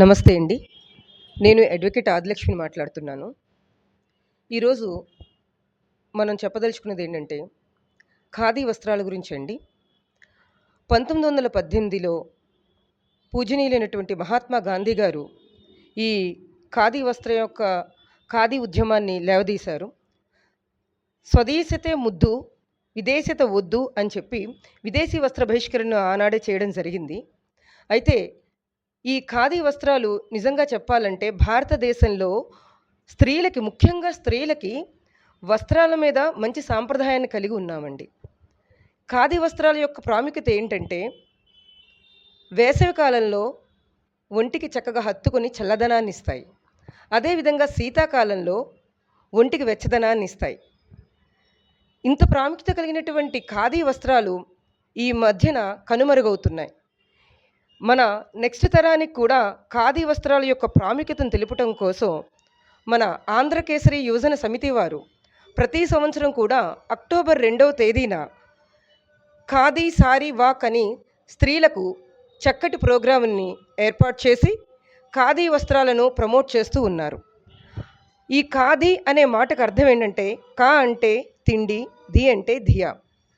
నమస్తే అండి. నేను అడ్వకేట్ ఆదిలక్ష్మిని మాట్లాడుతున్నాను. ఈరోజు మనం చెప్పదలుచుకున్నదేంటంటే, ఖాదీ వస్త్రాల గురించండి. 1918లో పూజనీయులైనటువంటి మహాత్మా గాంధీ గారు ఈ ఖాదీ ఉద్యమాన్ని లేవదీశారు. స్వదేశతే ముద్దు, విదేశత వద్దు అని చెప్పి విదేశీ వస్త్ర బహిష్కరణను ఆనాడే చేయడం జరిగింది. అయితే ఈ ఖాదీ వస్త్రాలు నిజంగా చెప్పాలంటే భారతదేశంలో ముఖ్యంగా స్త్రీలకి వస్త్రాల మీద మంచి సాంప్రదాయాన్ని కలిగి ఉన్నామండి. ఖాదీ వస్త్రాల యొక్క ప్రాముఖ్యత ఏంటంటే, వేసవి కాలంలో ఒంటికి చక్కగా హత్తుకొని చల్లదనాన్ని ఇస్తాయి. అదేవిధంగా శీతాకాలంలో ఒంటికి వెచ్చదనాన్ని ఇస్తాయి. ఇంత ప్రాముఖ్యత కలిగినటువంటి ఖాదీ వస్త్రాలు ఈ మధ్యన కనుమరుగవుతున్నాయి. మన నెక్స్ట్ తరానికి కూడా ఖాదీ వస్త్రాల యొక్క ప్రాముఖ్యతను తెలుపటం కోసం మన ఆంధ్రకేసరి యువజన సమితి వారు ప్రతి సంవత్సరం కూడా అక్టోబర్ 2వ తేదీన ఖాదీ సారీ వాక్ అని స్త్రీలకు చక్కటి ప్రోగ్రాంని ఏర్పాటు చేసి ఖాదీ వస్త్రాలను ప్రమోట్ చేస్తూ ఉన్నారు. ఈ ఖాదీ అనే మాటకు అర్థం ఏంటంటే, కా అంటే తిండి, ది అంటే ధియా,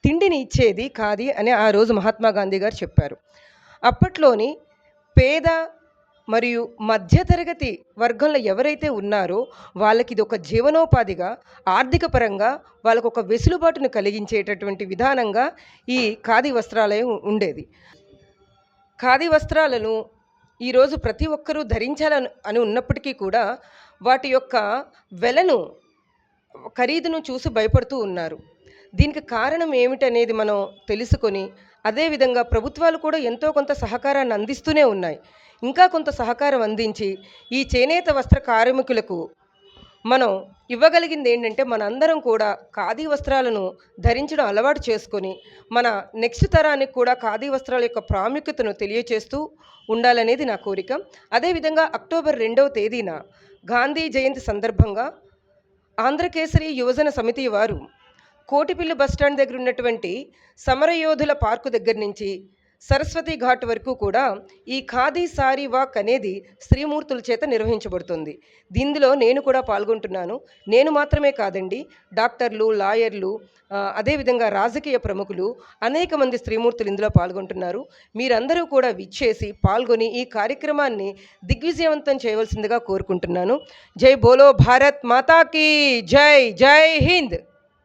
తిండిని ఇచ్చేది ఖాదీ అని ఆ రోజు మహాత్మా గాంధీ గారు చెప్పారు. అప్పట్లోని పేద మరియు మధ్యతరగతి వర్గంలో ఎవరైతే ఉన్నారో వాళ్ళకి ఇది ఒక జీవనోపాధిగా, ఆర్థిక పరంగా వాళ్ళకు ఒక వెసులుబాటును కలిగించేటటువంటి విధానంగా ఈ ఖాదీ వస్త్రాలయం ఉండేది. ఖాదీ వస్త్రాలను ఈరోజు ప్రతి ఒక్కరూ ధరించాలని ఉన్నప్పటికీ కూడా వాటి యొక్క ఖరీదును చూసి భయపడుతూ ఉన్నారు. దీనికి కారణం ఏమిటనేది మనం తెలుసుకొని, అదేవిధంగా ప్రభుత్వాలు కూడా ఎంతో కొంత సహకారాన్ని అందిస్తూనే ఉన్నాయి. ఇంకా కొంత సహకారం అందించి ఈ చేనేత వస్త్ర కార్మికులకు మనం ఇవ్వగలిగింది ఏంటంటే, మనందరం కూడా ఖాదీ వస్త్రాలను ధరించడం అలవాటు చేసుకొని మన నెక్స్ట్ తరానికి కూడా ఖాదీ వస్త్రాల యొక్క ప్రాముఖ్యతను తెలియచేస్తూ ఉండాలనేది నా కోరిక. అదేవిధంగా అక్టోబర్ 2వ తేదీన గాంధీ జయంతి సందర్భంగా ఆంధ్రకేసరి యువజన సమితి వారు కోటిపిల్లి బస్టాండ్ దగ్గర ఉన్నటువంటి సమరయోధుల పార్కు దగ్గర నుంచి సరస్వతి ఘాట్ వరకు కూడా ఈ ఖాదీ సారీ వాక్ అనేది స్త్రీమూర్తుల చేత నిర్వహించబడుతుంది. దీనిలో నేను కూడా పాల్గొంటున్నాను. నేను మాత్రమే కాదండి, డాక్టర్లు, లాయర్లు, అదేవిధంగా రాజకీయ ప్రముఖులు, అనేక మంది స్త్రీమూర్తులు ఇందులో పాల్గొంటున్నారు. మీరందరూ కూడా విచ్చేసి పాల్గొని ఈ కార్యక్రమాన్ని దిగ్విజయవంతం చేయవలసిందిగా కోరుకుంటున్నాను. జై బోలో భారత్ మాతాకి జై, జై హింద్.